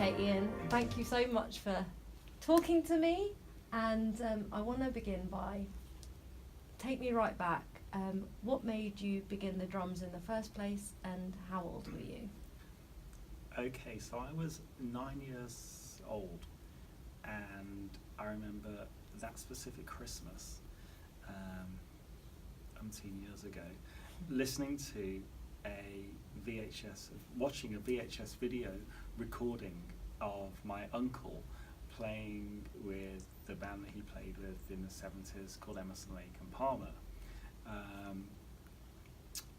Okay, Ian, thank you so much for talking to me, and I want to begin by, take me right back. What made you begin the drums in the first place, and how old were you? Okay, so I was 9 years old, and I remember that specific Christmas, umpteen years ago, listening to watching a VHS video recording of my uncle playing with the band that he played with in the 70s called Emerson, Lake and Palmer.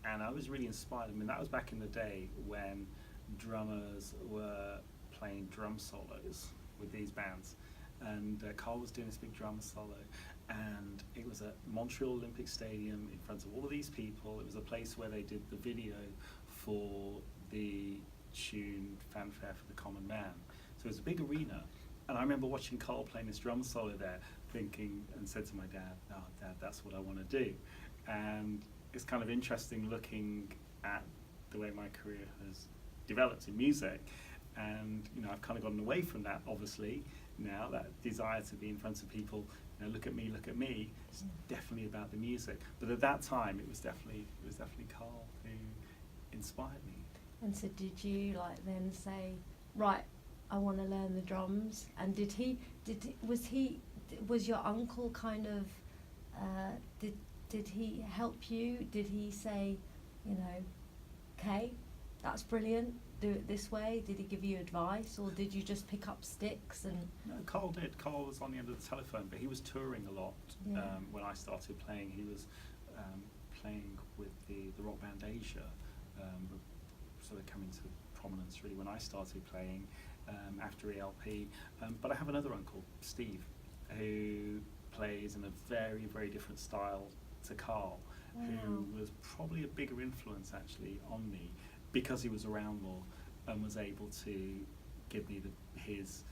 And I was really inspired. I mean, that was back in the day when drummers were playing drum solos with these bands. And Carl was doing this big drum solo, and it was at Montreal Olympic Stadium in front of all of these people. It was a place where they did the video for the tune Fanfare for the Common Man. So it was a big arena, and I remember watching Carl playing this drum solo there, thinking, and said to my dad, "Oh, Dad, that's what I want to do." And it's kind of interesting looking at the way my career has developed in music, and I've kind of gotten away from that, obviously. Now that desire to be in front of people, look at me, it's definitely about the music. But at that time, it was definitely Carl who inspired me. And so did you then say, right, I want to learn the drums? And was your uncle kind of, did he help you? Did he say, okay, that's brilliant, do it this way? Did he give you advice, or did you just pick up sticks? And No, Carl did. Carl was on the end of the telephone, but he was touring a lot. Yeah. When I started playing, he was playing with the rock band Asia, sort of coming to prominence really when I started playing after ELP. But I have another uncle, Steve, who plays in a very, very different style to Carl, Wow. who was probably a bigger influence actually on me, because he was around more and was able to give me his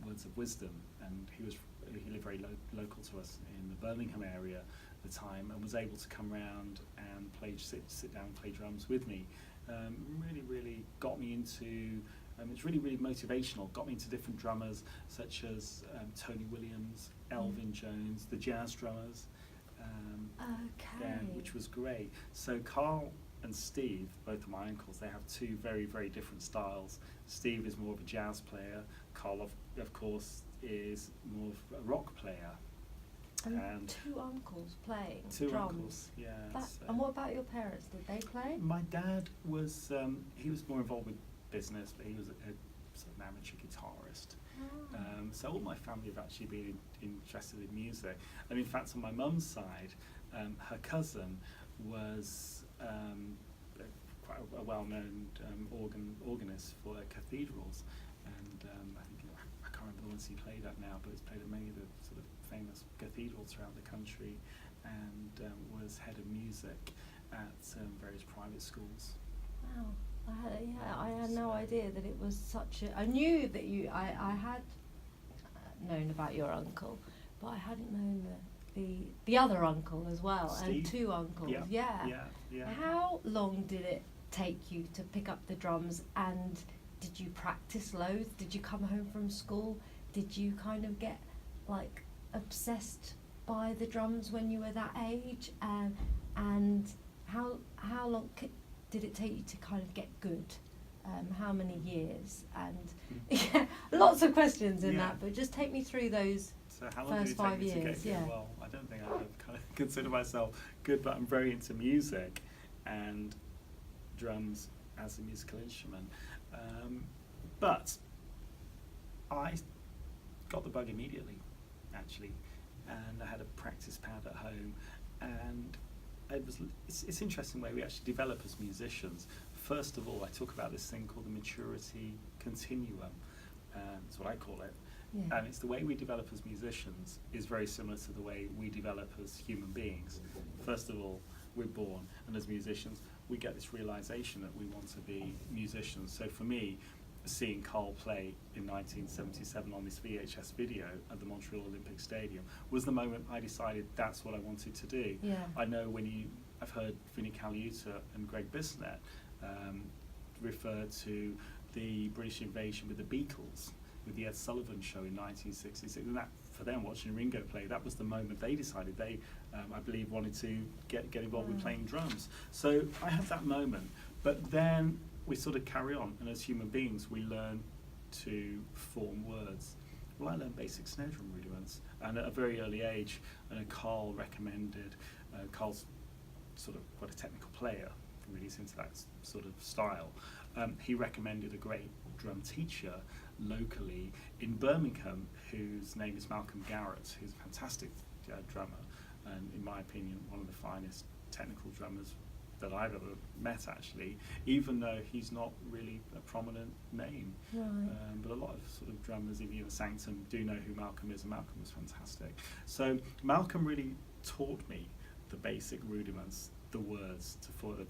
words of wisdom. And he lived very local to us in the Birmingham area at the time, and was able to come round and sit down and play drums with me. Really got me into, it's really motivational, got me into different drummers such as Tony Williams, Elvin Jones, the jazz drummers, which was great. So Carl and Steve, both of my uncles, they have two very, very different styles. Steve is more of a jazz player. Carl, of course, is more of a rock player. And two uncles playing Two drums. uncles, yeah. And what about your parents? Did they play? My dad was, he was more involved with business, but he was a sort of amateur guitarist. Oh. So all my family have actually been interested in music. And in fact, on my mum's side, her cousin was quite a well-known organist for cathedrals. And I think, I can't remember the ones he played at now, but he's played at many of the sort of famous cathedrals throughout the country, and was head of music at various private schools. Wow. I had no idea that it was such a. I knew that I had known about your uncle, but I hadn't known the other uncle as well. Steve? And two uncles. Yeah. How long did it take you to pick up the drums, and did you practice loads? Did you come home from school? Did you kind of get obsessed by the drums when you were that age? And how long did it take you to kind of get good? How many years? And lots of questions in that, but just take me through those. So how long first did it take 5 me to years, get good? Well, I don't think I would kind of consider myself good, but I'm very into music and drums as a musical instrument. But I got the bug immediately, actually, and I had a practice pad at home, and it's interesting the way we actually develop as musicians. First of all, I talk about this thing called the maturity continuum. That's what I call it. Yeah. And it's the way we develop as musicians is very similar to the way we develop as human beings. First of all, we're born, and as musicians, we get this realization that we want to be musicians. So for me, seeing Carl play in 1977 on this VHS video at the Montreal Olympic Stadium was the moment I decided that's what I wanted to do. Yeah. I know I've heard Vinnie Colaiuta and Greg Bissonette refer to the British invasion with the Beatles, with the Ed Sullivan Show in 1966, and that, for them, watching Ringo play, that was the moment they decided they, I believe, wanted to get involved with playing drums. So I had that moment, but then we sort of carry on, and as human beings, we learn to form words. Well, I learned basic snare drum rudiments, and at a very early age, Carl recommended, Carl's sort of quite a technical player, really is into that sort of style. He recommended a great drum teacher locally in Birmingham, whose name is Malcolm Garrett, who's a fantastic drummer, and in my opinion, one of the finest technical drummers that I've ever met, actually, even though he's not really a prominent name. Right. But a lot of sort of drummers in the Sanctum do know who Malcolm is, and Malcolm was fantastic. So Malcolm really taught me the basic rudiments, the words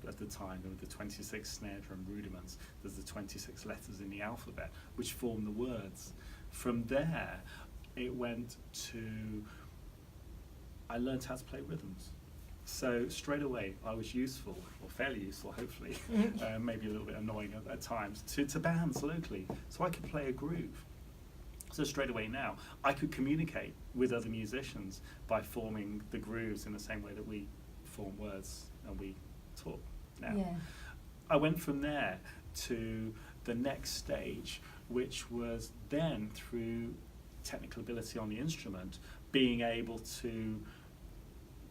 at the time. There were the 26 snare drum rudiments. There's the 26 letters in the alphabet, which form the words. From there, it went to, I learned how to play rhythms. So straight away, I was useful, or fairly useful, hopefully, maybe a little bit annoying at times, to bands locally, so I could play a groove. So straight away now, I could communicate with other musicians by forming the grooves in the same way that we form words and we talk now. Yeah. I went from there to the next stage, which was then, through technical ability on the instrument, being able to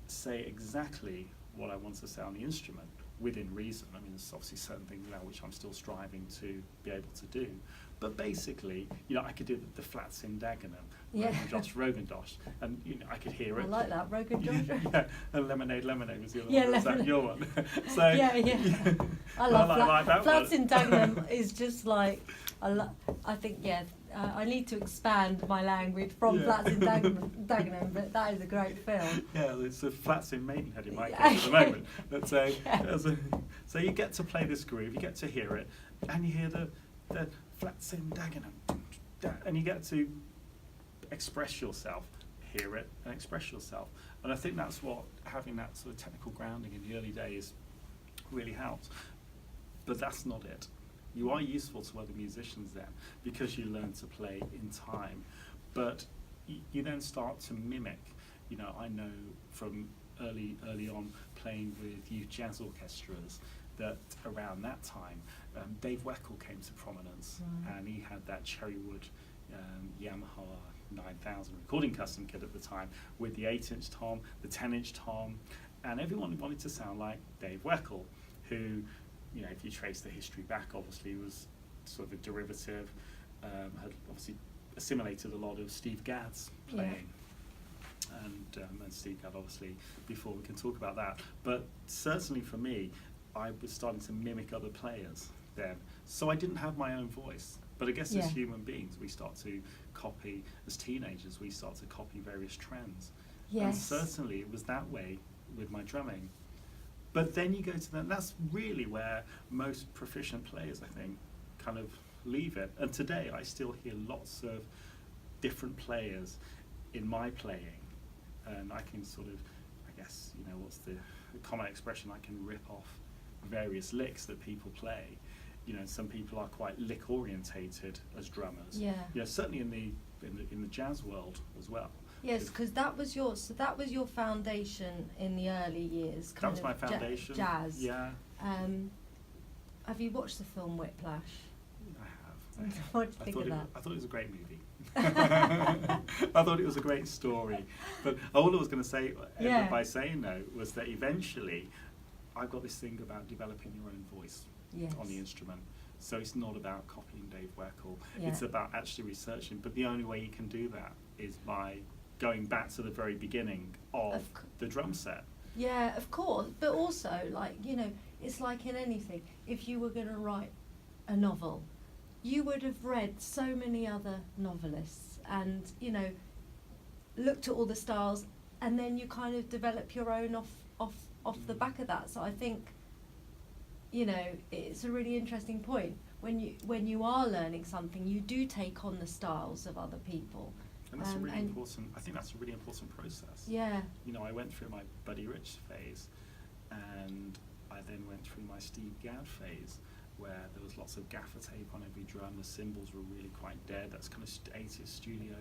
say exactly what I want to say on the instrument within reason. I mean, there's obviously certain things now which I'm still striving to be able to do, but basically, I could do the flats in Dagenham, Rogan Dosh, and I could hear it. I like that, Rogan Dosh. Yeah, and Lemonade was the other Yeah, one. Was that Lemonade. your one? So Yeah. I love like that flats one. in Dagenham is just like, I think, I need to expand my language from flats in Dagenham, but that is a great film. Yeah, it's the flats in Maidenhead in my Yeah. case at the moment. But, so you get to play this groove, you get to hear it, and you hear the flats in Dagenham, and you get to express yourself, hear it, and express yourself. And I think that's what having that sort of technical grounding in the early days really helps. But that's not it. You are useful to other musicians then, because you learn to play in time. But you then start to mimic. I know from early on playing with youth jazz orchestras that around that time, Dave Weckl came to prominence, and he had that Cherrywood Yamaha 9000 recording custom kit at the time with the 8-inch tom, the 10-inch tom, and everyone wanted to sound like Dave Weckl, who, if you trace the history back, obviously was sort of a derivative, had obviously assimilated a lot of Steve Gadd's playing. And Steve Gadd, obviously, before we can talk about that. But certainly for me, I was starting to mimic other players then. So I didn't have my own voice. But I guess as human beings, we start to copy, as teenagers, we start to copy various trends. Yes. And certainly it was that way with my drumming. But then you go to that, that's really where most proficient players, I think, kind of leave it. And today I still hear lots of different players in my playing. And I can sort of, I guess, what's the common expression, I can rip off various licks that people play. Some people are quite lick orientated as drummers. Yeah. Certainly in the jazz world as well. Yes, because that was your foundation in the early years. That was my foundation. Jazz. Yeah. Have you watched the film Whiplash? I have. What did you think of that? I thought it was a great movie. I thought it was a great story. But all I was going to say by saying though was that eventually I've got this thing about developing your own voice on the instrument. So it's not about copying Dave Weckl. Yeah. It's about actually researching. But the only way you can do that is by going back to the very beginning of the drum set. Yeah, of course. But also, it's like in anything. If you were going to write a novel, you would have read so many other novelists and, looked at all the styles, and then you kind of develop your own off the back of that. So I think, it's a really interesting point. When you are learning something, you do take on the styles of other people. And that's I think that's a really important process. Yeah. I went through my Buddy Rich phase, and I then went through my Steve Gadd phase. where there was lots of gaffer tape on every drum. The cymbals were really quite dead. That's kind of 80s studio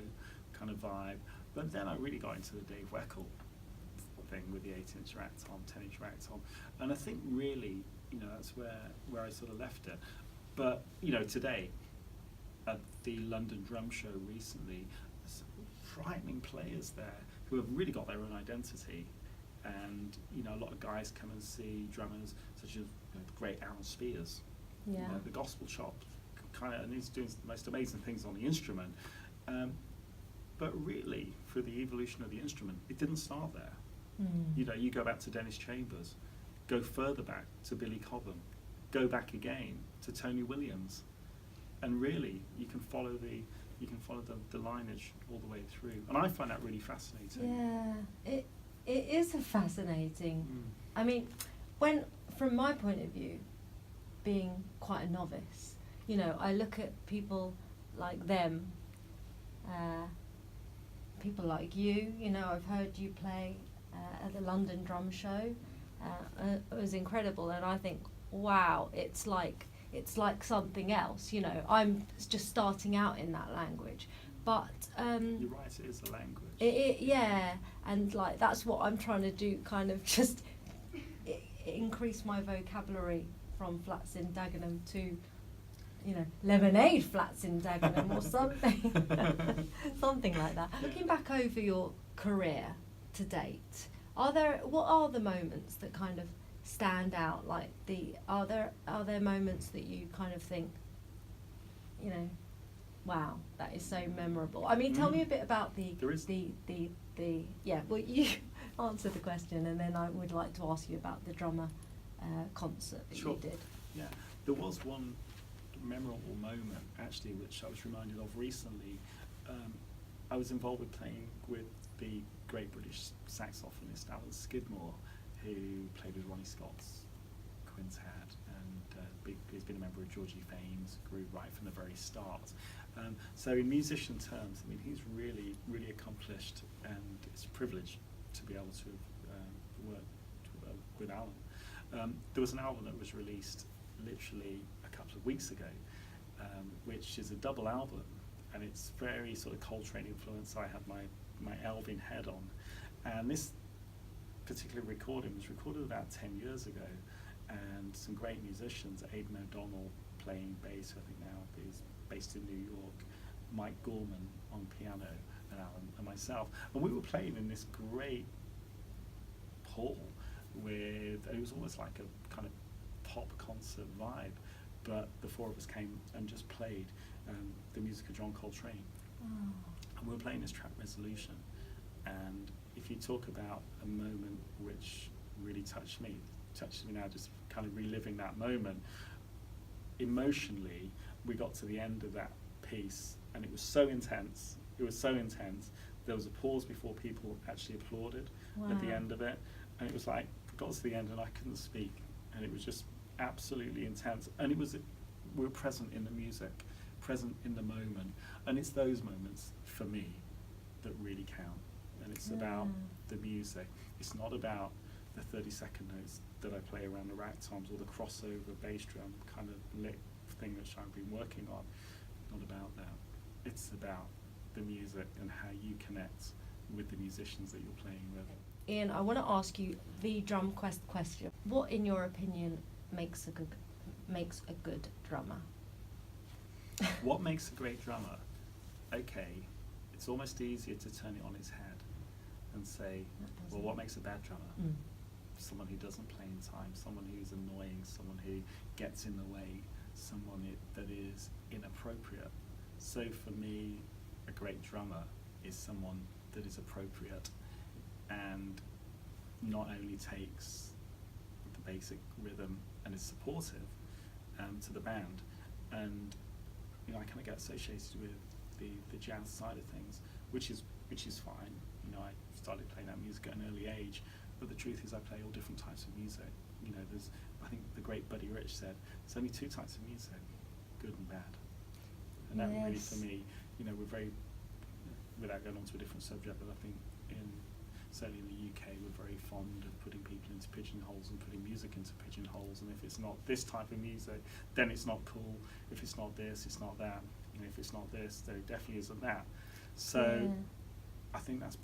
kind of vibe. But then I really got into the Dave Weckl thing with the 8-inch rack tom, 10-inch rack tom, and I think really, that's where I sort of left it. But today at the London Drum Show recently, there's frightening players there who have really got their own identity, and a lot of guys come and see drummers such as the great Alan Spears, the gospel chop, and he's doing the most amazing things on the instrument. But really, for the evolution of the instrument, it didn't start there. You go back to Dennis Chambers, go further back to Billy Cobham, go back again to Tony Williams, and really you can follow the lineage all the way through. And I find that really fascinating. Yeah, it is fascinating. I mean, from my point of view, being quite a novice, I look at people like them, people like you. I've heard you play at the London Drum Show. It was incredible, and I think, wow, it's like something else. I'm just starting out in that language, but you're right, it is a language. And that's what I'm trying to do, kind of just increase my vocabulary from flats in Dagenham to lemonade flats in Dagenham or something. Something like that. Looking back over your career to date, what are the moments that kind of stand out? Are there moments that you kind of think, wow, that is so memorable? I mean, tell me a bit about the well, you answer the question, and then I would like to ask you about the drummer concert that you did. Yeah, there was one memorable moment actually which I was reminded of recently. I was involved with playing with the great British saxophonist Alan Skidmore, who played with Ronnie Scott's quintet, and he's been a member of Georgie Fame's group right from the very start. So in musician terms, I mean, he's really, really accomplished, and it's a privilege to be able to work with Alan. There was an album that was released literally a couple of weeks ago, which is a double album, and it's very sort of Coltrane influence. I had my Elvin head on, and this particular recording was recorded about 10 years ago, and some great musicians, Aidan O'Donnell playing bass, who I think now is based in New York, Mike Gorman on piano, and Alan and myself, and we were playing in this great hall it was almost like a kind of pop concert vibe, but the four of us came and just played the music of John Coltrane. And we were playing this track Resolution, and if you talk about a moment which really touched me now, just kind of reliving that moment, emotionally, we got to the end of that piece, and it was so intense, there was a pause before people actually applauded at the end of it, and it was like, got to the end and I couldn't speak, and it was just absolutely intense, and we were present in the music, present in the moment, and it's those moments for me that really count, and it's about the music. It's not about the 30-second notes that I play around the rack toms or the crossover bass drum kind of lick thing which I've been working on. Not about that. It's about the music and how you connect with the musicians that you're playing with. Ian, I want to ask you the drum quest question. What, in your opinion, makes a good drummer? What makes a great drummer? Okay, it's almost easier to turn it on its head and say, well, what makes a bad drummer? Someone who doesn't play in time, someone who's annoying, someone who gets in the way, someone that is inappropriate. So for me, a great drummer is someone that is appropriate and not only takes the basic rhythm and is supportive to the band, and I kind of get associated with the jazz side of things, which is fine. I started playing that music at an early age, but the truth is I play all different types of music. I think the great Buddy Rich said there's only two types of music, good and bad, and that really for me, we're very, without going on to a different subject, but I think in certainly in the UK, we're very fond of putting people into pigeonholes and putting music into pigeonholes, and if it's not this type of music, then it's not cool. If it's not this, it's not that. And if it's not this, then it definitely isn't that. So I think that's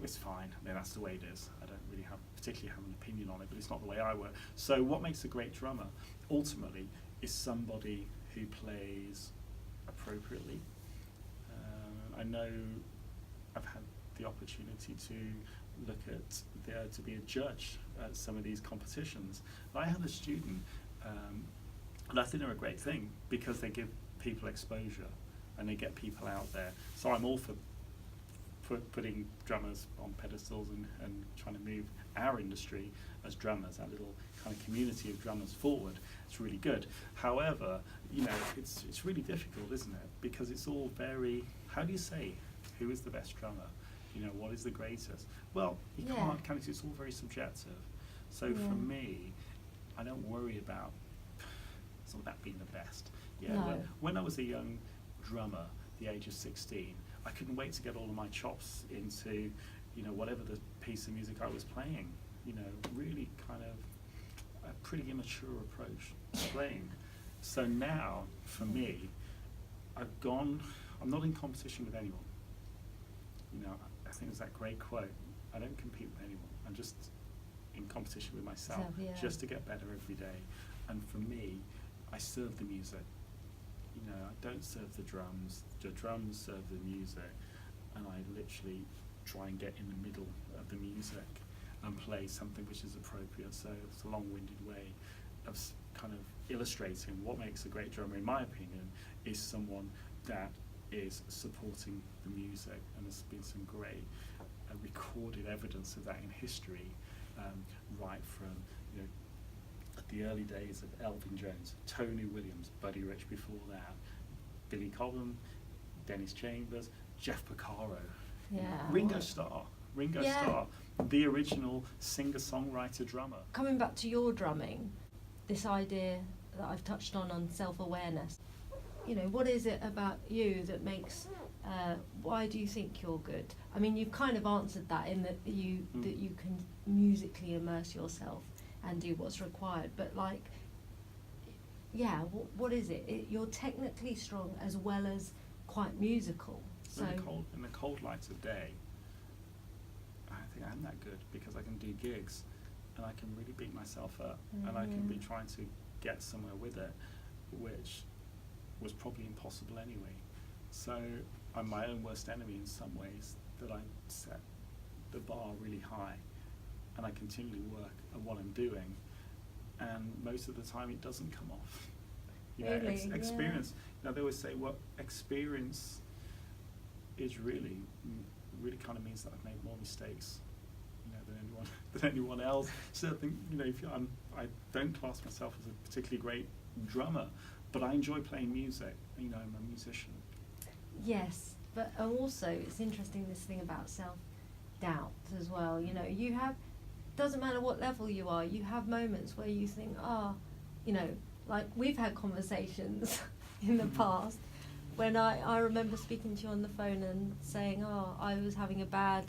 it's fine. I mean, that's the way it is. I don't really particularly have an opinion on it, but it's not the way I work. So what makes a great drummer, ultimately, is somebody who plays appropriately. I know I've had the opportunity to look at, to be a judge at some of these competitions. And I had a student, and I think they're a great thing because they give people exposure and they get people out there. So I'm all for putting drummers on pedestals and trying to move our industry as drummers, our little kind of community of drummers forward. It's really good. However, it's really difficult, isn't it? Because it's all very, how do you say who is the best drummer? What is the greatest? Well, you can't, it's all very subjective. So for me, I don't worry about, it's not about being the best. No. When I was a young drummer, the age of 16, I couldn't wait to get all of my chops into, whatever the piece of music I was playing. Really kind of a pretty immature approach to playing. So now, for me, I'm not in competition with anyone. I think there's that great quote, I don't compete with anyone, I'm just in competition with myself, just to get better every day. And for me, I serve the music. I don't serve the drums serve the music, and I literally try and get in the middle of the music and play something which is appropriate. So it's a long-winded way of kind of illustrating what makes a great drummer, in my opinion, is someone that is supporting the music, and there's been some great recorded evidence of that in history, right from the early days of Elvin Jones, Tony Williams, Buddy Rich before that, Billy Cobham, Dennis Chambers, Jeff Porcaro, Ringo Starr, the original singer-songwriter drummer. Coming back to your drumming, this idea that I've touched on self-awareness, what is it about you that makes, why do you think you're good? I mean, you've kind of answered that in that you can musically immerse yourself and do what's required, but what is it? You're technically strong as well as quite musical. So in the cold lights of day, I think I'm that good because I can do gigs and I can really beat myself up and I can be trying to get somewhere with it, which was probably impossible anyway. So I'm my own worst enemy in some ways, that I set the bar really high and I continually work at what I'm doing, and most of the time it doesn't come off. Experience. They always say, experience is really kind of means that I've made more mistakes, than anyone else. So I think, I don't class myself as a particularly great drummer, but I enjoy playing music. I'm a musician. Yes, but also it's interesting, this thing about self-doubt as well. You have, doesn't matter what level you are, you have moments where you think, like we've had conversations in the past when I remember speaking to you on the phone and saying, I was having a bad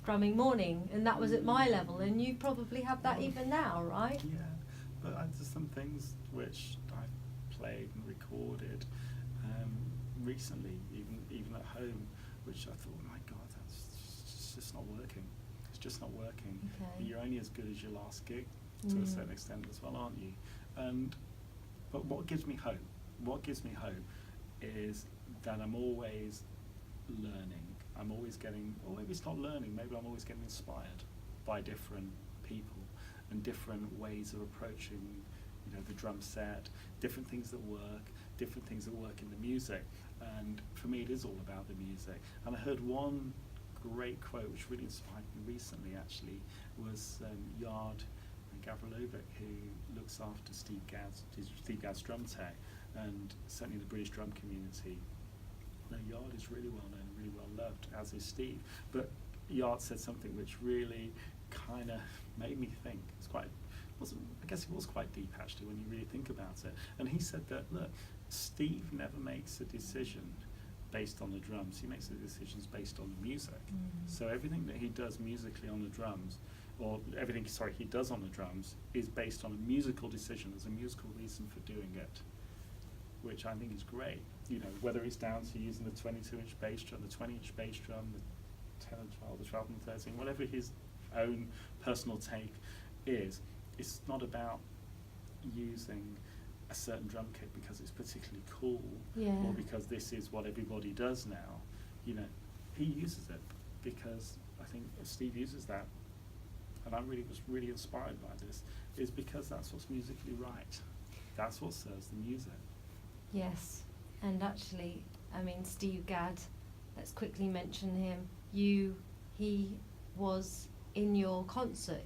drumming morning, and that was at my level, and you probably have that even now, right? Yeah, but there's some things which I've played and recorded recently, even at home, which I thought, my God, that's just not working. It's just not working. Okay. You're only as good as your last gig to a certain extent as well, aren't you? But what gives me hope? What gives me hope is that I'm always learning. I'm always getting, or maybe it's not learning, maybe I'm always getting inspired by different people and different ways of approaching, the drum set, different things that work in the music. And for me, it is all about the music. And I heard one great quote which really inspired me recently, actually, was Yard Gavrilovic, who looks after Steve Gadd's drum tech, and certainly the British drum community. Yard is really well known, really well loved, as is Steve. But Yard said something which really kind of made me think. I guess it was quite deep actually when you really think about it. And he said that, look, Steve never makes a decision based on the drums. He makes the decisions based on the music. So everything that he does musically on the drums, or everything, sorry, he does on the drums, is based on a musical decision. There's a musical reason for doing it, which I think is great. You know, whether it's down to using the 22-inch bass drum, the 20-inch bass drum, the 10 and 12, the 12 and 13, whatever his own personal take is, it's not about using a certain drum kit because it's particularly cool, or because this is what everybody does now. You know, he uses it because I think Steve uses that, and I was really inspired by this, is because that's what's musically right. That's what serves the music. Yes, and actually, I mean, Steve Gadd, let's quickly mention him. He was in your concert.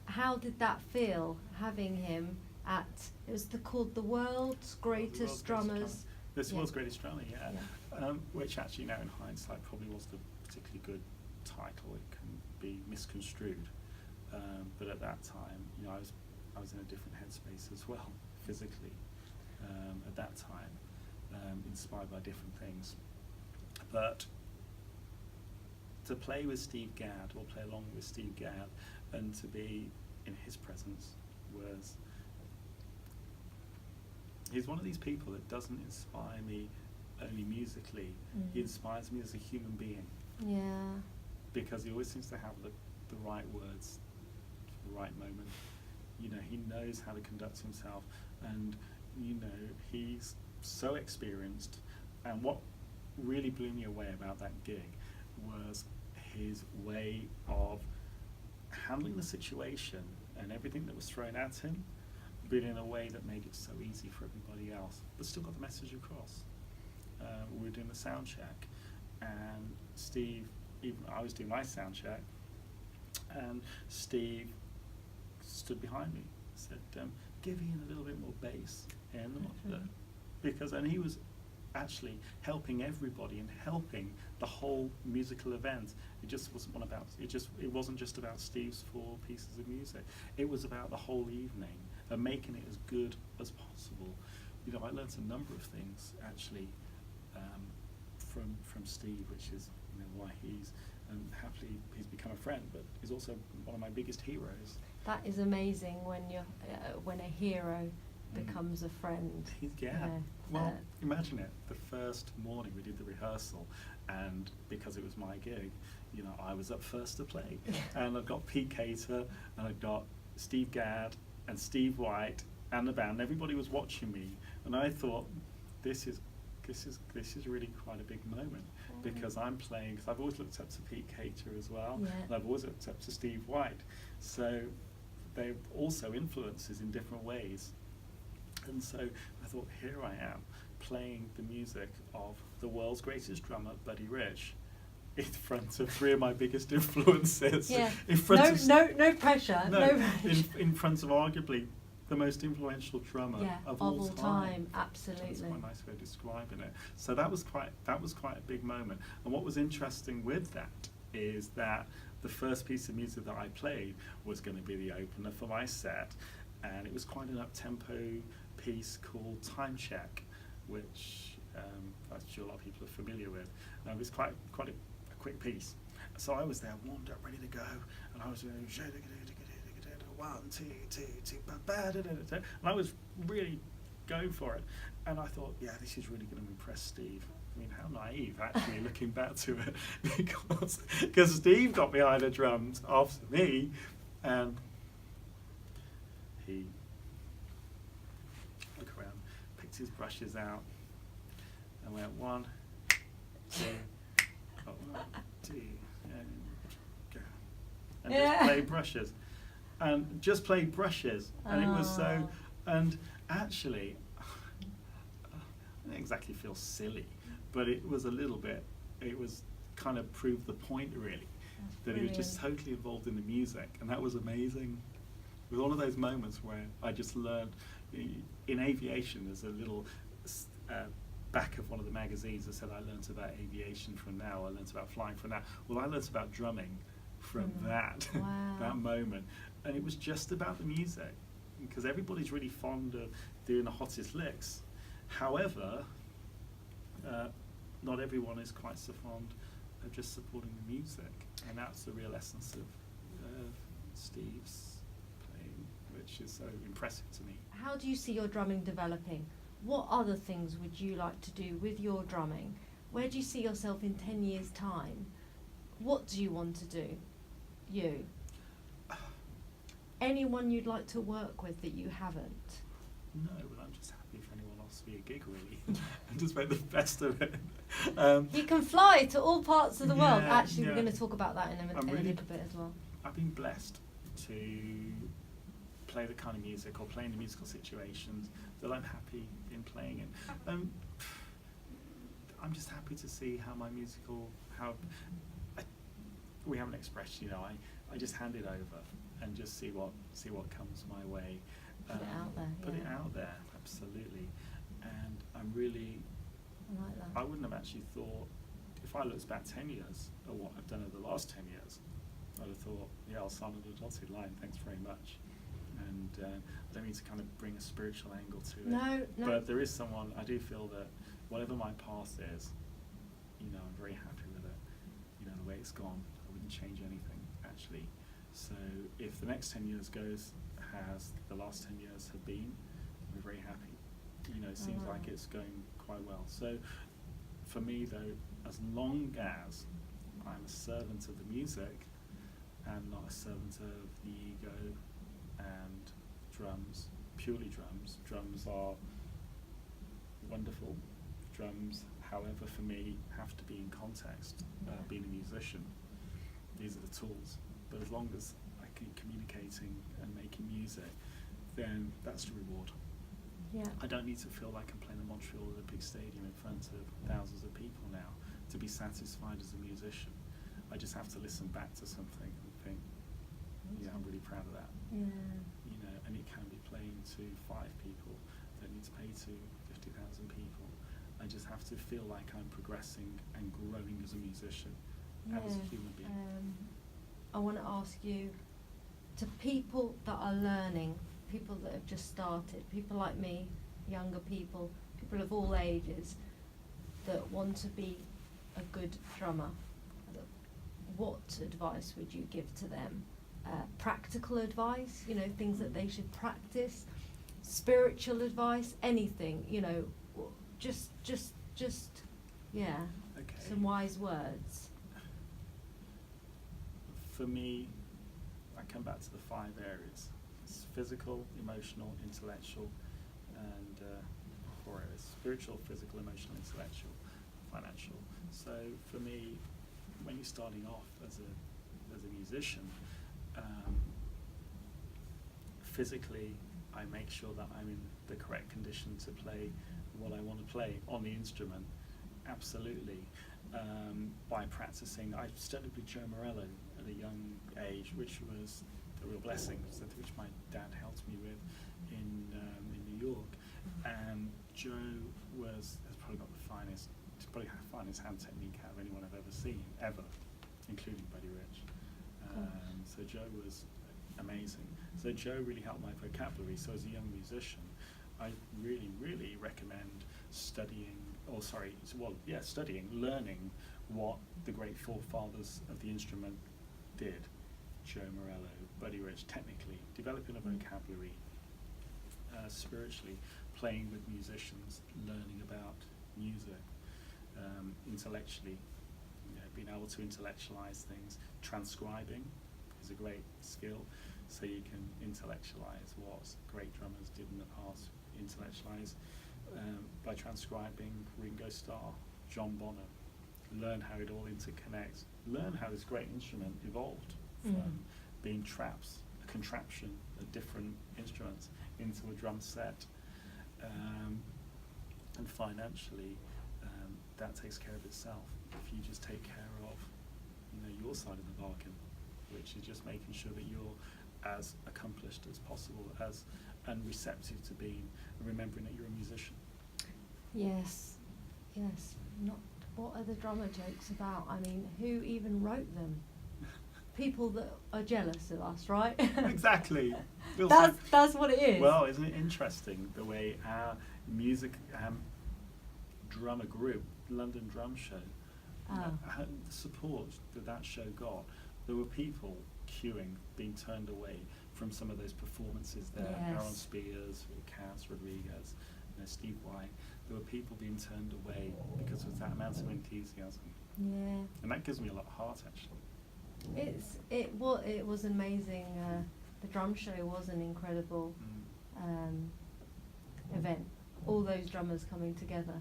How did that feel, having him at, it was called the World's Greatest Drummers? This World's Greatest Drummer, which actually now in hindsight probably wasn't a particularly good title. It can be misconstrued, but at that time, you know, I was in a different headspace as well, physically, at that time, inspired by different things. But to play with Steve Gadd, or play along with Steve Gadd, and to be in his presence was, he's one of these people that doesn't inspire me only musically, he inspires me as a human being. Yeah. Because he always seems to have the right words for the right moment. You know, he knows how to conduct himself, and you know, he's so experienced. And what really blew me away about that gig was his way of handling the situation and everything that was thrown at him, but in a way that made it so easy for everybody else, but still got the message across. We were doing the sound check, and Steve, I was doing my sound check, and Steve stood behind me, said, give Ian a little bit more bass in the monitor, and he was actually helping everybody and helping the whole musical event. It just wasn't it wasn't just about Steve's 4 pieces of music. It was about the whole evening and making it as good as possible. You know, I learned a number of things actually from Steve, which is, you know, why he's happily he's become a friend, but he's also one of my biggest heroes. That is amazing when a hero becomes a friend. He's Gadd. Well, imagine it. The first morning we did the rehearsal, and because it was my gig, you know, I was up first to play, and I've got Pete Cater, and I've got Steve Gadd and Steve White and the band. And everybody was watching me, and I thought, this is really quite a big moment, because I'm playing. Because I've always looked up to Pete Cater as well, and I've always looked up to Steve White. So they're also influences in different ways. And so I thought, here I am, playing the music of the world's greatest drummer, Buddy Rich, in front of 3 of my biggest influences. Yeah. In front No pressure. No pressure. In front of arguably the most influential drummer of all time. Absolutely. That's quite a nice way of describing it. So that was quite a big moment. And what was interesting with that is that the first piece of music that I played was going to be the opener for my set, and it was quite an up-tempo piece called Time Check, which I'm sure a lot of people are familiar with. It was quite a quick piece. So I was there warmed up, ready to go, and I was doing 1, 2, 2, 2, and I was really going for it. And I thought, yeah, this is really going to impress Steve. I mean, how naive, actually, looking back to it, because Steve got behind the drums after me, and he looked around, picked his brushes out, and went 1, 2, 1, 2, and go, and just play brushes, and just play brushes, and it was so, and actually, I didn't exactly feel silly, but it was a little bit, it was kind of proved the point really, that he was just totally involved in the music, and that was amazing. It was one of those moments where I just learned, in aviation there's a little back of one of the magazines that said I learnt about aviation from now, I learnt about flying from now. Well, I learnt about drumming from that, that moment, and it was just about the music, because everybody's really fond of doing the hottest licks. However, not everyone is quite so fond of just supporting the music, and that's the real essence of Steve's playing, which is so impressive to me. How do you see your drumming developing? What other things would you like to do with your drumming? Where do you see yourself in 10 years' time? What do you want to do? You? Anyone you'd like to work with that you haven't? No, but I'm just happy if anyone offers me a gig, really, and just make the best of it. You can fly to all parts of the world. Yeah, Actually, yeah. we're going to talk about that in a little bit as well. I've been blessed to play the kind of music or play in the musical situations that I'm happy in playing in. I'm just happy to see how my musical, we have an expression, I just hand it over and just see what comes my way. Put it out there. Put it out there, absolutely. And I'm really, I like that. I wouldn't have actually thought, if I looked back 10 years at what I've done over the last 10 years, I'd have thought, yeah, I'll sign on the dotted line, thanks very much. And I don't mean to kind of bring a spiritual angle to it. No. But there is someone, I do feel that whatever my path is, I'm very happy with it. The way it's gone, I wouldn't change anything, actually. So if the next 10 years goes as the last 10 years have been, we're very happy. It seems like it's going quite well. So for me, though, as long as I'm a servant of the music and not a servant of the ego and drums, purely drums. Drums are wonderful. Drums, however, for me, have to be in context. Being a musician, these are the tools. But as long as I keep communicating and making music, then that's the reward. Yeah. I don't need to feel like I'm playing the Montreal Olympic Stadium in front of thousands of people now to be satisfied as a musician. I just have to listen back to something and think, yeah, I'm really proud of that. Yeah. And it can be playing to 5 people, don't need to pay to 50,000 people. I just have to feel like I'm progressing and growing as a musician and as a human being. I want to ask you, to people that are learning, people that have just started, people like me, younger people, people of all ages that want to be a good drummer, what advice would you give to them? Practical advice, things that they should practice, spiritual advice, anything, just yeah, Okay. some wise words. For me, I come back to the 5 areas. It's physical, emotional, intellectual, and 4 areas: spiritual, physical, emotional, intellectual, financial. So for me, when you're starting off as a musician, physically, I make sure that I'm in the correct condition to play what I want to play on the instrument. Absolutely. By practicing, I studied with Joe Morello at a young age, which was a real blessing, which my dad helped me with in New York. And Joe has probably got the finest hand technique out of anyone I've ever seen, ever, including Buddy Rich. So Joe was amazing. So Joe really helped my vocabulary. So as a young musician, I really, really recommend learning what the great forefathers of the instrument did. Joe Morello, Buddy Rich, technically, developing a vocabulary, spiritually, playing with musicians, learning about music, intellectually, being able to intellectualize things. Transcribing is a great skill, so you can intellectualize what great drummers did in the past. Intellectualize by transcribing Ringo Starr, John Bonham. Learn how it all interconnects. Learn how this great instrument evolved from being traps, a contraption of different instruments, into a drum set. And financially, that takes care of itself if you just take care of your side of the bargain, which is just making sure that you're as accomplished as possible, and receptive to being, and remembering that you're a musician. Yes. Not what are the drummer jokes about? I mean, who even wrote them? People that are jealous of us, right? Exactly. That's what it is. Well, isn't it interesting the way our music drummer group London Drum Show, the support that show got, there were people queuing, being turned away from some of those performances there. Yes. Aaron Spears, Cass Rodriguez, Steve White. There were people being turned away because of that amount of enthusiasm. Yeah. And that gives me a lot of heart, actually. It was amazing. The drum show was an incredible event. All those drummers coming together,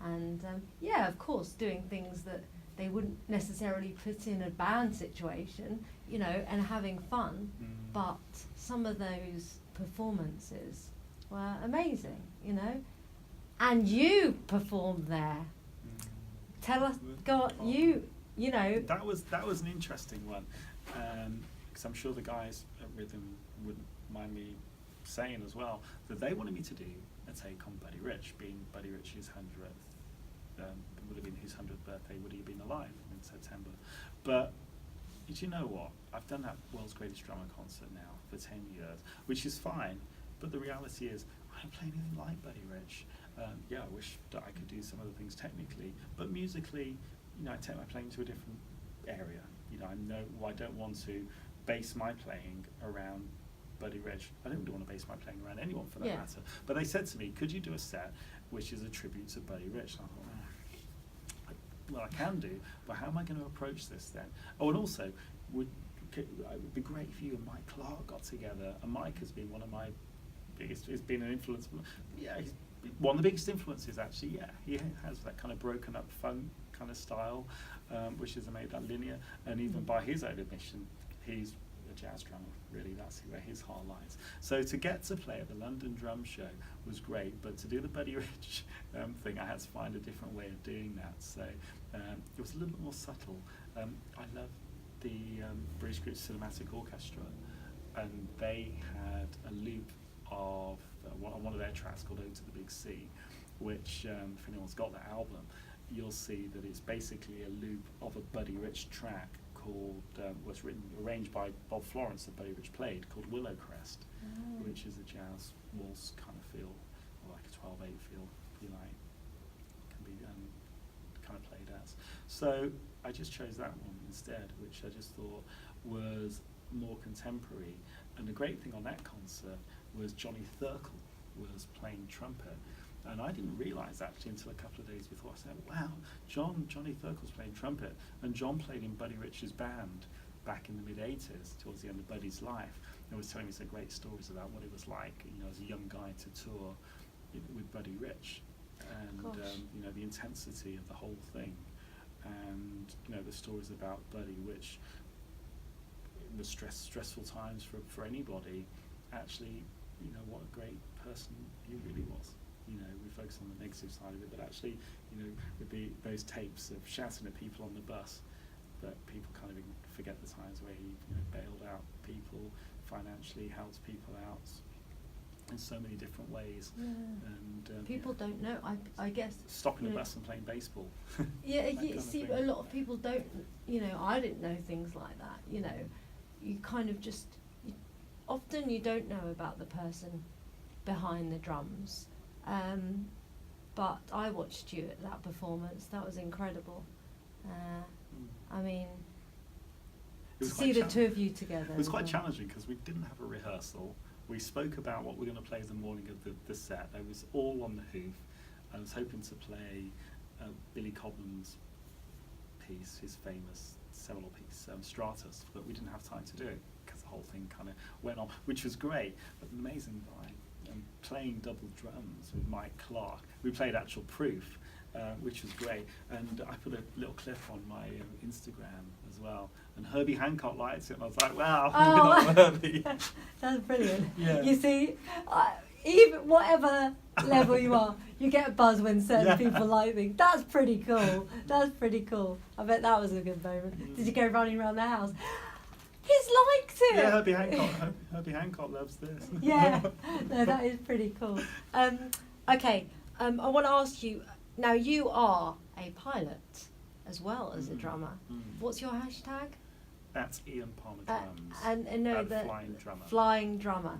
and yeah, of course, doing things that they wouldn't necessarily put in a band situation, you know, and having fun. But some of those performances were amazing, you know. And you performed there. Tell us, you know. That was an interesting one, because I'm sure the guys at Rhythm wouldn't mind me saying as well that they wanted me to do a take on Buddy Rich, being Buddy Rich's 100th, would have been his 100th birthday, would he have been alive in September. But do you know what? I've done that World's Greatest Drummer concert now for 10 years, which is fine, but the reality is I don't play anything like Buddy Rich. Yeah, I wish that I could do some other things technically, but musically, you know, I take my playing to a different area. You know, I don't want to base my playing around Buddy Rich. I don't really want to base my playing around anyone for that matter. But they said to me, could you do a set which is a tribute to Buddy Rich? And I thought, well, I can do, but how am I going to approach this then? Oh, and also, it would be great if you and Mike Clark got together. And Mike has been one of my biggest, he's been an influence. Yeah, he's one of the biggest influences, actually. Yeah, he has that kind of broken up funk kind of style, which is made that linear. And even by his own admission, he's a jazz drummer, really. That's where his heart lies. So to get to play at the London Drum Show was great, but to do the Buddy Rich thing, I had to find a different way of doing that. So it was a little bit more subtle. I love the British Group Cinematic Orchestra, and they had a loop of one of their tracks called Ode to the Big C, which, if anyone's got that album, you'll see that it's basically a loop of a Buddy Rich track called, was arranged by Bob Florence that Buddy Rich played, called Willow Crest, which is a jazz waltz kind of feel, or like a 12/8 feel, if you like, can be kind of played as. So I just chose that one instead, which I just thought was more contemporary. And the great thing on that concert was Johnny Thurkel was playing trumpet. And I didn't realise actually until a couple of days before. I said, wow, Johnny Thurkel's playing trumpet. And John played in Buddy Rich's band back in the mid-80s, towards the end of Buddy's life. And was telling me some great stories about what it was like, you know, as a young guy to tour with Buddy Rich. And, you know, the intensity of the whole thing. And, you know, the stories about Buddy, which the stressful times for anybody, actually, you know, what a great person he really was. You know, we focus on the negative side of it, but actually, you know, with those tapes of shouting at people on the bus, but people kind of forget the times where he, you know, bailed out people, financially helped people out in so many different ways. Yeah. And people don't know, I guess. Stopping a bus and playing baseball. Yeah, you see, a lot of people don't, you know, I didn't know things like that, you know. You kind of just, often you don't know about the person behind the drums. But I watched you at that performance. That was incredible. I mean, to see the two of you together. It was quite challenging because we didn't have a rehearsal. We spoke about what we were going to play the morning of the set. It was all on the hoof. I was hoping to play Billy Cobham's piece, his famous seminal piece, Stratus, but we didn't have time to do it because the whole thing kind of went on, which was great, but amazing vibe. Playing double drums with Mike Clark. We played actual proof, which was great. And I put a little clip on my Instagram as well. And Herbie Hancock liked it, and I was like, wow, you're not Herbie. That's brilliant. Yeah. You see, even whatever level you are, you get a buzz when certain people like things. That's pretty cool. That's pretty cool. I bet that was a good moment. Did you go running around the house? He's liked it. Yeah, Herbie Hancock loves this. Yeah, no, that is pretty cool. Okay, I want to ask you, now you are a pilot as well as a drummer. What's your hashtag? That's Ian Palmer Drums. And no, the Flying Drummer. Flying Drummer.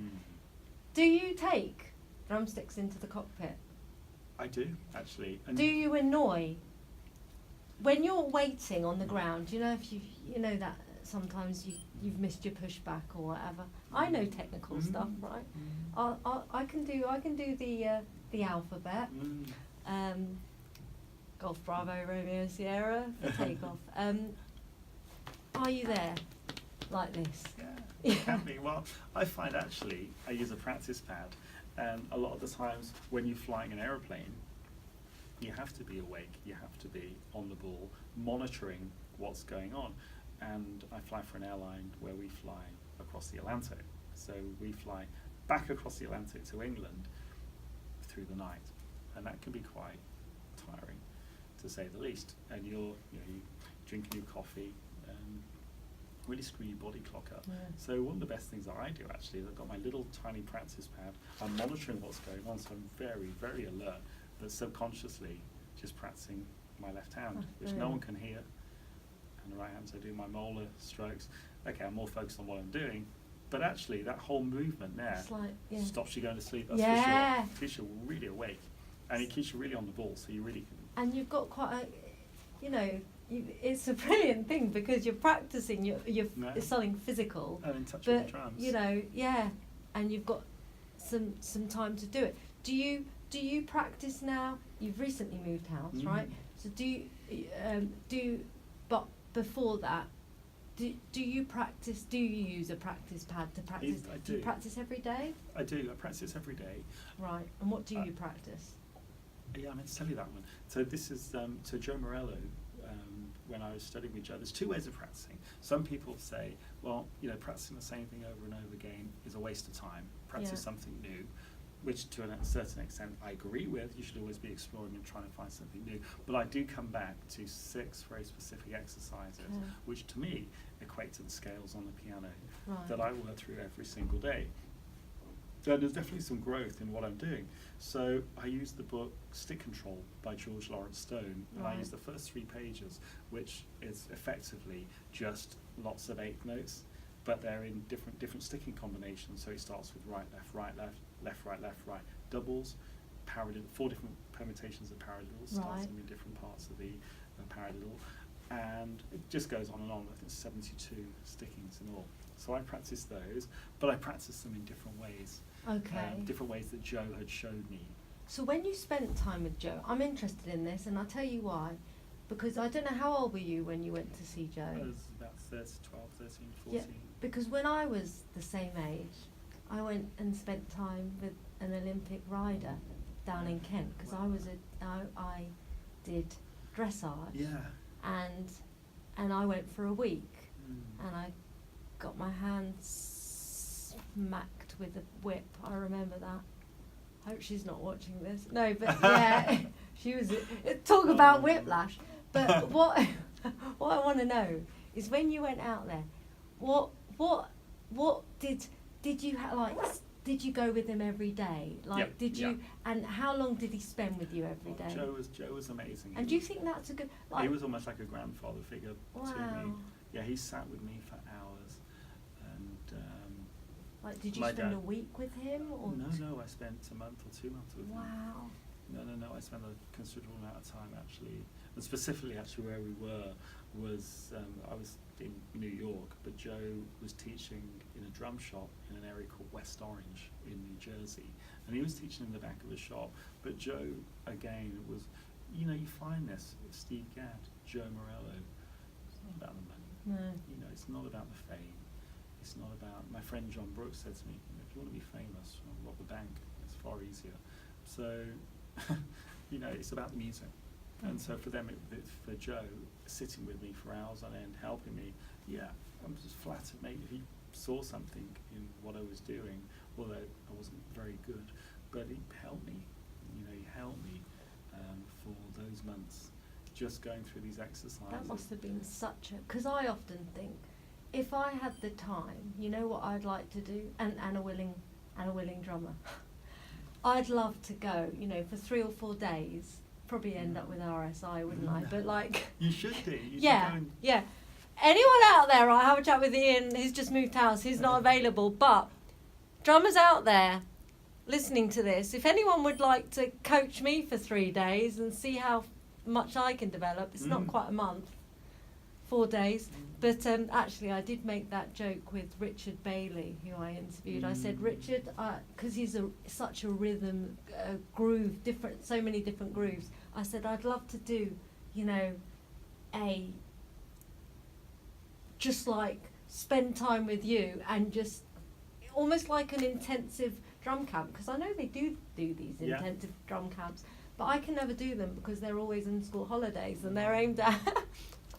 Do you take drumsticks into the cockpit? I do, actually. And do you annoy when you're waiting on the ground, you know, if you know that sometimes you've missed your pushback or whatever. I know technical stuff, right? I can do the alphabet. Golf Bravo Romeo Sierra for takeoff. Are you there like this? Yeah, it can be. Well, I find actually I use a practice pad, and a lot of the times when you're flying an aeroplane, you have to be awake, you have to be on the ball, monitoring what's going on. And I fly for an airline where we fly across the Atlantic. So we fly back across the Atlantic to England through the night. And that can be quite tiring, to say the least. And you're drinking your coffee and really screw your body clock up. Yeah. So one of the best things that I do actually is I've got my little tiny practice pad. I'm monitoring what's going on, so I'm very, very alert, but subconsciously just practicing my left hand, which no one can hear. And the right hand, so I do my molar strokes. Okay, I'm more focused on what I'm doing, but actually that whole movement there stops you going to sleep. That's for sure. It keeps you really awake, and it keeps you really on the ball, so you really can. And you've got quite a, it's a brilliant thing because you're practicing, you're it's something physical. And in touch with the drums. And you've got some time to do it. Do you practice now? You've recently moved house, right? So but before that, do you practice? Do you use a practice pad to practice? I do you practice every day? I do. I practice every day. Right. And what do you practice? Yeah, I meant to tell you that one. So this is so Joe Morello. When I was studying with Joe, there's two ways of practicing. Some people say, well, practicing the same thing over and over again is a waste of time. Practice something new, which to a certain extent I agree with. You should always be exploring and trying to find something new. But I do come back to 6 very specific exercises, which to me equate to the scales on the piano that I work through every single day. So there's definitely some growth in what I'm doing. So I use the book Stick Control by George Lawrence Stone, and I use the first 3 pages, which is effectively just lots of 8th notes, but they're in different sticking combinations. So it starts with right, left, left, right, doubles, paradiddle, 4 different permutations of paradiddle, starting in different parts of the paradiddle, and it just goes on and on. I think 72 stickings in all. So I practice those, but I practice them in different ways. Okay. Different ways that Joe had showed me. So when you spent time with Joe, I'm interested in this, and I'll tell you why. Because I don't know, how old were you when you went to see Joe? I was about 12, 13, 14. Yeah, because when I was the same age, I went and spent time with an Olympic rider down in Kent, because I did dressage. Yeah. And I went for a week, and I got my hands smacked with a whip. I remember that. Hope she's not watching this. No, but yeah, she was. Talk about whiplash. But what I want to know is, when you went out there, what did you did you go with him every day? Did you? And how long did he spend with you every day? Joe was amazing. And do you think that's a good? He was almost like a grandfather figure to me. Yeah, he sat with me for hours, and did you spend a week with him? Or No, I spent a month or 2 months with him. Wow. No, I spent a considerable amount of time actually, and specifically actually where we were was I was in New York, but Joe was teaching in a drum shop in an area called West Orange in New Jersey, and he was teaching in the back of the shop. But Joe, again, was, you find this with Steve Gadd, Joe Morello. It's not about the money. No. It's not about the fame. It's not about. My friend John Brooks said to me, if you want to be famous, rob the bank. It's far easier. So, it's about the music. And so for for Joe, sitting with me for hours on end, helping me, I'm just flattered. Maybe he saw something in what I was doing, although I wasn't very good. But he helped me. He helped me for those months, just going through these exercises. That must have been such a. Because I often think, if I had the time, you know what I'd like to do, and a willing drummer. I'd love to go, for 3 or 4 days. Probably end up with RSI, wouldn't I? But you should do. Yeah. Anyone out there? I have a chat with Ian. He's just moved house. He's not available. But drummers out there listening to this, if anyone would like to coach me for 3 days and see how much I can develop. It's not Mm. quite a month, 4 days. But actually, I did make that joke with Richard Bailey, who I interviewed. I said, Richard, because he's such a rhythm, groove, so many different grooves. I said, I'd love to do, you know, just like spend time with you and just almost like an intensive drum camp, because I know they do these Yeah. intensive drum camps, but I can never do them because they're always in school holidays and they're aimed at,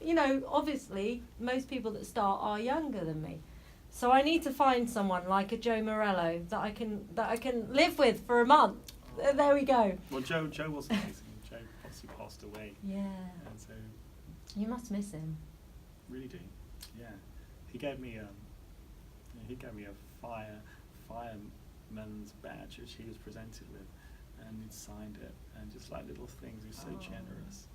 you know, obviously most people that start are younger than me. So I need to find someone like a Joe Morello that I can live with for a month. There we go. Well, Joe was amazing. Joe obviously passed away. Yeah. And so, You must miss him. really do. Yeah. He gave me a fireman's badge, which he was presented with, and he'd signed it, and just like little things. He was so generous,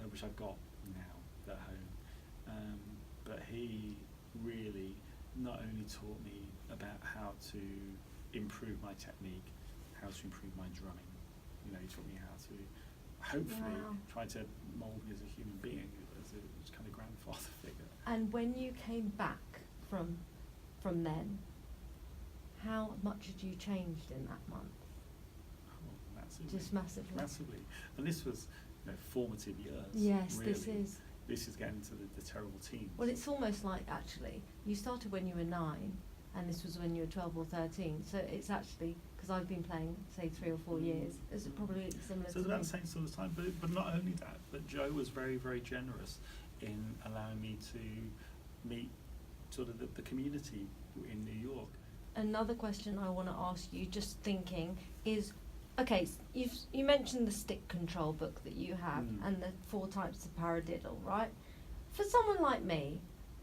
which I've got now at home. But he really not only taught me about how to improve my technique, how to improve my drumming. You know, he taught me how to hopefully try to mould me as a human being, as a kind of grandfather figure. And when you came back from then, how much had you changed in that month? Oh, massively. Just massively. Massively. And this was, you know, formative years. Yes, really. This is getting to the terrible teens. Well, it's almost like, actually, you started when you were 9, and this was when you were 12 or 13. So it's actually, because I've been playing, say, 3 or 4 years, it's probably similar So to it's about me. the same sort of time, but not only that, but Joe was very, very generous in allowing me to meet sort of the community in New York. Another question I want to ask you, just thinking, is, okay, you mentioned the stick control book that you have and the 4 types of paradiddle, right? For someone like me,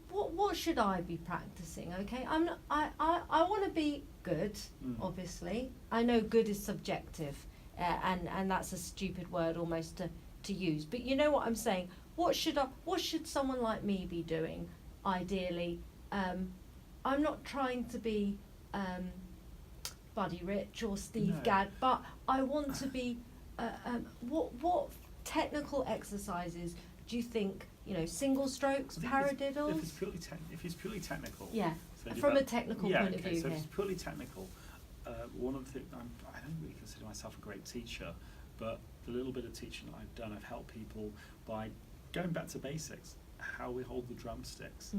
what should I be practicing? Okay, I want to be good, obviously. I know good is subjective, and that's a stupid word almost to use. But you know what I'm saying? What should someone like me be doing? Ideally, I'm not trying to be Buddy Rich or Steve Gadd, but I want to be. What technical exercises do you think? You know, single strokes, paradiddles. If it's purely technical. Yeah. So From a technical point of view so here. if it's purely technical, one of the things, I don't really consider myself a great teacher, but the little bit of teaching that I've done, I've helped people by going back to basics, how we hold the drumsticks,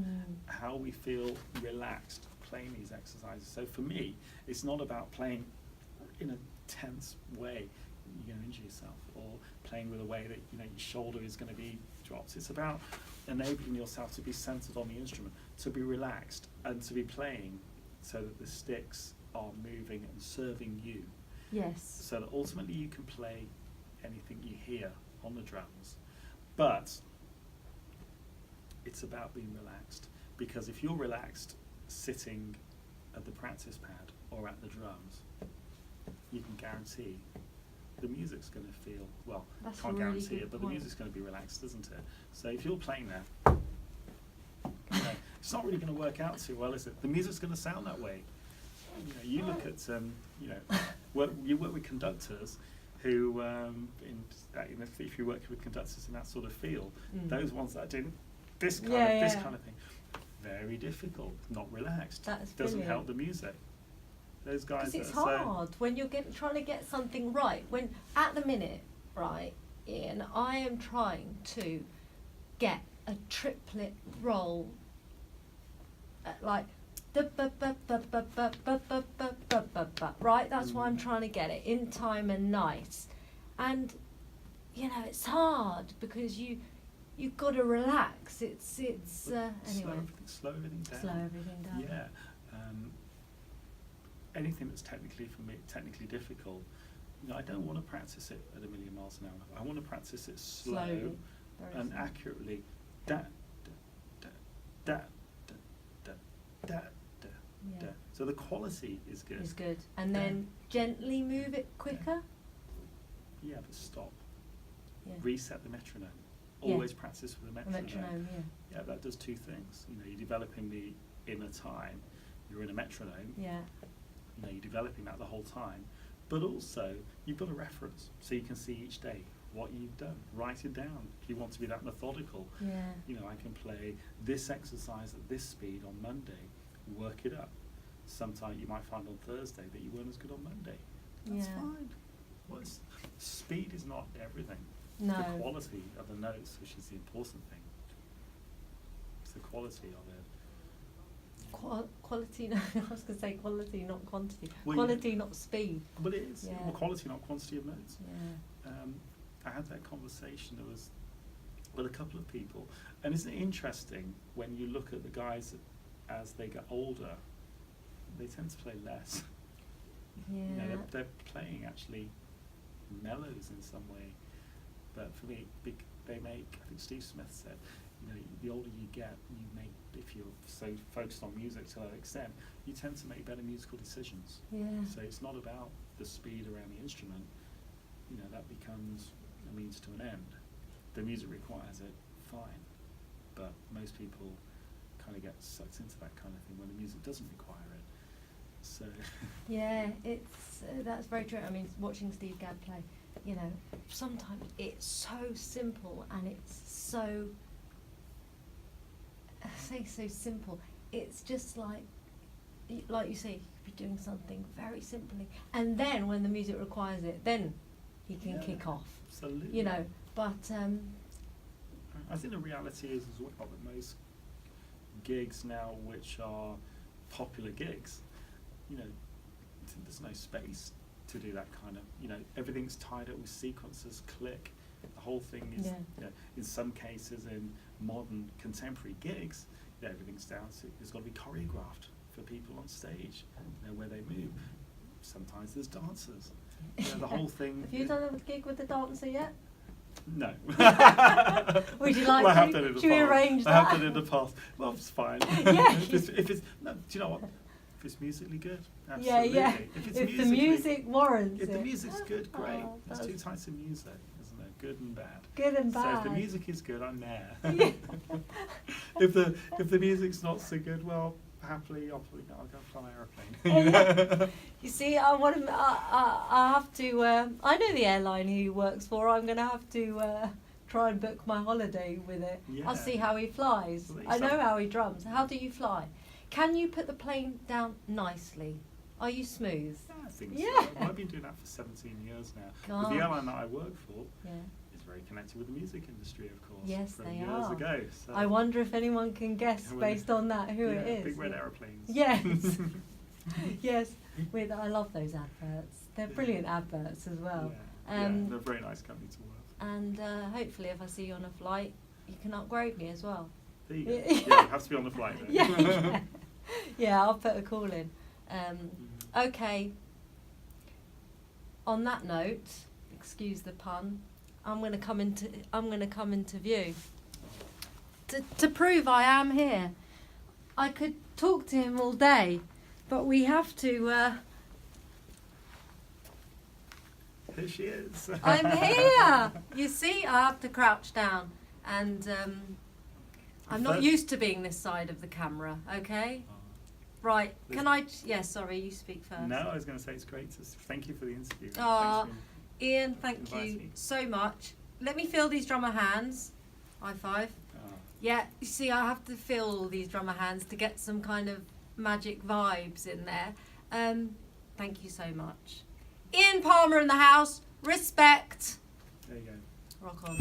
how we feel relaxed playing these exercises. So for me, it's not about playing in a tense way, you're going to injure yourself, or playing with a way that, you know, your shoulder is going to be dropped. It's about enabling yourself to be centered on the instrument, to be relaxed, and to be playing so that the sticks are moving and serving you. Yes. So that ultimately you can play anything you hear on the drums. But it's about being relaxed, because if you're relaxed sitting at the practice pad or at the drums, you can guarantee the music's going to feel, well, That's can't a really guarantee good it, but point. the music's going to be relaxed, isn't it? So if you're playing there, you know, it's not really going to work out too well, is it? The music's going to sound that way. You know, you look at, you know, you work with conductors who, if you work with conductors in that sort of field, those ones that do this kind of thing, very difficult, not relaxed. That's doesn't brilliant. help the music. Those guys. Because it's that are hard when you're trying to get something right. When at the minute, right, Ian, I am trying to get a triplet roll, like right. That's why I'm trying to get it in time and nice, and you know it's hard because you've got to relax. It's anyway. Slow everything down. Slow everything down. Yeah. Anything that's technically difficult, you know, I don't want to practice it at 1,000,000 miles an hour. I want to practice it Slowly, and very accurately. Da, da, da, da, da, da, da. So the quality is good. Is good, and then gently move it quicker. Yeah, but stop. Yeah. Reset the metronome. Yeah. Always practice with a A metronome, yeah. Yeah, that does 2 things. You know, you're developing the inner time. You're in a metronome. Yeah. You know, you're developing that the whole time, but also you've got a reference, so you can see each day what you've done. Write it down if you want to be that methodical. Yeah. You know, I can play this exercise at this speed on Monday, work it up. Sometimes you might find on Thursday that you weren't as good on Monday. That's Yeah. fine. Well, speed is not everything. No. It's the quality of the notes which is the important thing. It's the quality of it. Quality, no, I was going to say quality, not quantity. Well, Quality, not speed. But it is. Yeah. Well, quality, not quantity of notes. Yeah. I had that conversation with a couple of people, and isn't it interesting when you look at the guys as they get older, they tend to play less. Yeah. You know, they're playing actually mellows in some way, but for me, they make. I think Steve Smith said, you know, the older you get, you make, if you're so focused on music to that extent, you tend to make better musical decisions. Yeah. So it's not about the speed around the instrument. You know, that becomes a means to an end. The music requires it, fine, but most people kind of get sucked into that kind of thing when the music doesn't require it. So Yeah, it's that's very true. I mean, watching Steve Gadd play, you know, sometimes it's so simple and it's so, I say so simple. It's just like you say, you could be doing something very simply, and then when the music requires it, then he can kick off. Absolutely. You know, but I think the reality is as well that most gigs now, which are popular gigs, you know, there's no space to do that kind of, you know, everything's tied up with sequences, click. The whole thing is, you know, in some cases in modern contemporary gigs, you know, everything's down to, it's got to be choreographed for people on stage, you know, where they move. Sometimes there's dancers. You know, the whole thing. Have you done a gig with the dancer yet? No. Would you like well, I have to? done it in the Should we past. arrange I that? have done it in the past. Well, it's fine. Yeah. if it's no, do you know what? If it's musically good, Yeah, absolutely. yeah. If it's If the music warrants if it. the music's good, great. Oh, There's that's two types of music, isn't there? Good and bad. Good and So if bad. the music is good, I'm there. Yeah. if the music's not so good, well, happily, I'll go fly an Oh, aeroplane. yeah. You see, I want to. I have to. I know the airline he works for. I'm going to have to try and book my holiday with it. I'll see how he flies. Well, I know how he drums. How do you fly? Can you put the plane down nicely? Are you smooth? Yeah, I think Yeah. so. Well, I've been doing that for 17 years now. With the Gosh. airline that I work for, Yeah. is very connected with the music industry, of course. Yes, from they years are. ago. So I wonder if anyone can guess Yeah, well, based on that who it is. Big red aeroplanes. Yes. Yes. I love those adverts. They're Yeah. brilliant adverts as well. Yeah, they're a very nice company to work for. And hopefully, if I see you on a flight, you can upgrade me as well. There you go. Yeah. Yeah, you have to be on the flight then. Yeah. Yeah, I'll put a call in. Mm. Okay. On that note, excuse the pun, I'm going to come into view to prove I am here. I could talk to him all day, but we have to. Here she is. I'm here. You see, I have to crouch down, and I'm not used to being this side of the camera. Okay. Right, can I? Yeah, sorry, you speak first. No, I was going to say it's great. Thank you for the interview. Aw, Thanks for Ian, thank inviting you me. so much. Let me feel these drummer hands. High five. Yeah, you see, I have to feel all these drummer hands to get some kind of magic vibes in there. Thank you so much. Ian Palmer in the house. Respect. There you go. Rock on.